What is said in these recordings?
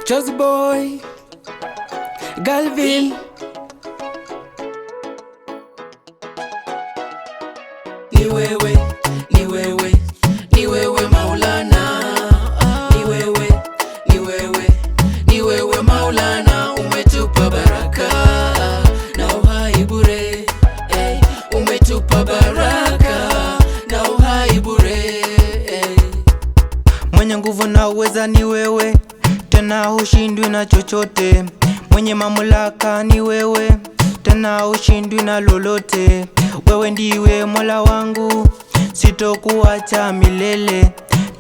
Just boy, Galvin. Ni wewe, ni wewe, ni wewe Maulana. Ni wewe, ni wewe, ni wewe Maulana. Umetupa baraka na uhai bure. Umetupa baraka na uhai bure. Mwenye nguvu na uweza ni wewe, tena hushindwi na chochote. Mwenye mamlaka ni wewe, tena hushindwi na lolote. Wewe ndiwe Mola wangu, sitokuacha milele.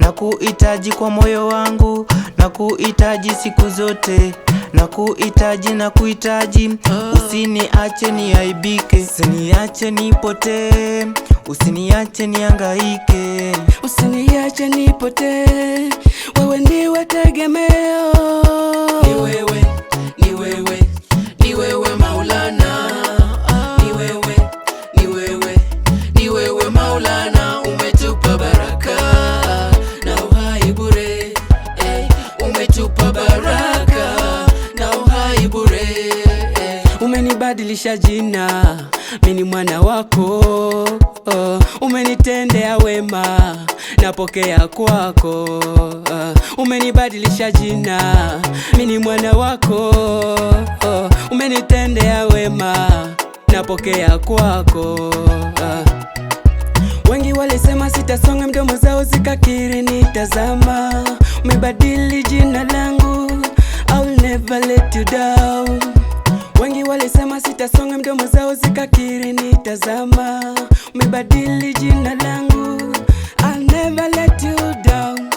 Na kuhitaji kwa moyo wangu, na kuhitaji siku zote. Na kuhitaji, na kuhitaji, usiniache niaibike. Usiniache nipotee, usiniache nihangaike. Usiniache nipotee, wewe ndiwe tegemeo. Ni wewe, ni wewe, ni wewe Maulana. Ni wewe, ni wewe, ni wewe Maulana. Umetupa baraka na uhai bure. Umetupa baraka na uhai bure. Umenibadilisha jina, mimi mwana wako. Umenitendea wema, napokea kwako. Umenibadilisha jina, mimi mwana wako. Umenitendea wema, napokea kwako. Wengi walisema sitasonga, mdomo zao zikakiri nitazama. Umebadili jina langu, I'll never let you down. Wengi walisema sitasonga, mdomo zao zikakiri nitazama. Umebadili jina langu, I'll never let you down.